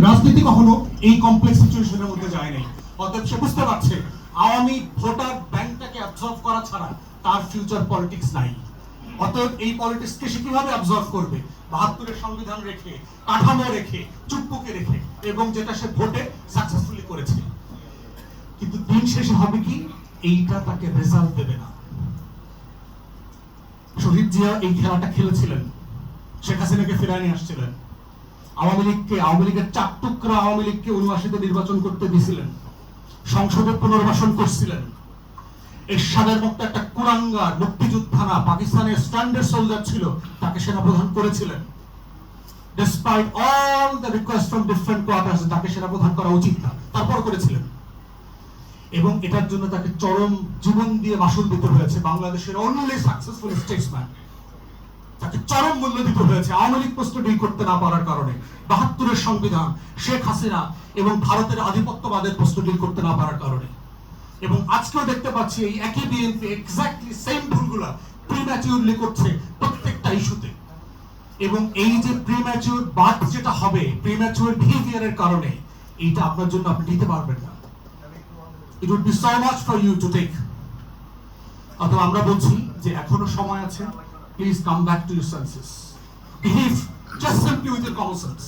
রাজনীতি কখনো এই কমপ্লেক্স সিচুয়েশনের মধ্যে যায় নাই। অতএব সে বুঝতে পারছে আওয়ামী ভোটার ব্যাংকটাকে অ্যাবজর্ব করা ছাড়া তার ফিউচার পলিটিক্স নাই। অতএব এই পলিটিক্সকে সে কিভাবে অ্যাবজর্ব করবে? ৭২-এর সংবিধান রেখে, কাঠামো রেখে, চুপ্পুকে রেখে, এবং যেটা সে ভোটে সাকসেসফুলি করেছে। কিন্তু দিন শেষে হবে কি, এইটা তাকে রেজাল্ট দেবে না। শহীদ জিয়া এই খেলাটা খেলেছিলেন, শেখ হাসিনাকে ফিরায় নিয়ে আসছিলেন, আওয়ামী লীগের ৪ টুকরা আওয়ামী লীগকে ৭৯-তে নির্বাচন করতে দিয়েছিলেন, সংসদে পুনর্বাসন করছিলেন। এরশাদের মতো একটা কুলাঙ্গার মুক্তিযোদ্ধা না, পাকিস্তানের স্ট্যান্ডার্ড সোলজার ছিল, তাকে সেনাপ্রধান করেছিলেন। Despite all the request from different quarters, তাকে সেনাপ্রধান করা উচিত না, তারপর করেছিলেন। এবং এটার জন্য তাকে চরম জীবন দিয়ে মাসুল দিতে হয়েছে। বাংলাদেশের অনলি সাকসেসফুল স্টেটসম্যান, তাকে চরম মূল্য দিতে হয়েছে আওয়ামী লীগ প্রশ্ন ডিল করতে না পারার কারণে, ৭২-এর সংবিধান, শেখ হাসিনা এবং ভারতের আধিপত্যবাদের প্রশ্ন ডিল করতে না পারার কারণে। এবং আজকেও দেখতে পাচ্ছি এই একই বিএনপি এক্স্যাক্টলি সেম ভুলগুলা প্রিম্যাচিউরলি করছে প্রত্যেকটা ইস্যুতে। এবং এই যে প্রিম্যাচিউর বার্থ যেটা হবে প্রিম্যাচিউর বিহেভিয়ারের কারণে, এইটা আপনার জন্য আপনি নিতে পারবেন না। It would be so much for you to take. অথবা আমরা বলছি যে এখনো সময় আছে, please come back to your senses. Behave just simply with your common sense.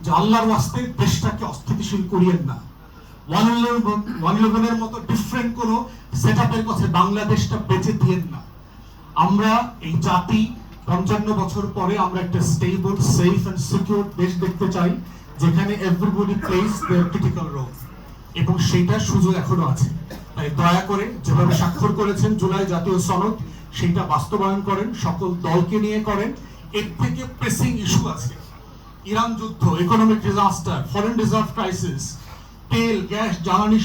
যে আল্লাহর ওয়াস্তে দেশটাকে অস্থিতিশীল করিয়েন না। 111-এর মতো ডিফারেন্ট কোন সেটআপের কাছে বাংলাদেশটা বেঁচে দিয়েন না। আমরা এই জাতি ৫৫ বছর পরে আমরা একটা স্টেবল, সেফ এন্ড সিকিউর দেশ দেখতে চাই, যেখানে এভরিবডি প্লেস দেয়ার ক্রিটিক্যাল রোল, এবং সেইটার সুযোগ এখনো আছে। তাই দয়া করে যেভাবে স্বাক্ষর করেছেন জুলাই জাতীয় সনদ, সেইটা বাস্তবায়ন করেন, সকল দলকে নিয়ে করেন। এর থেকে প্রেসিং ইস্যু আছে, ইরান যুদ্ধ, economic disaster, foreign reserve crisis, তেল, গ্যাস, জ্বালানি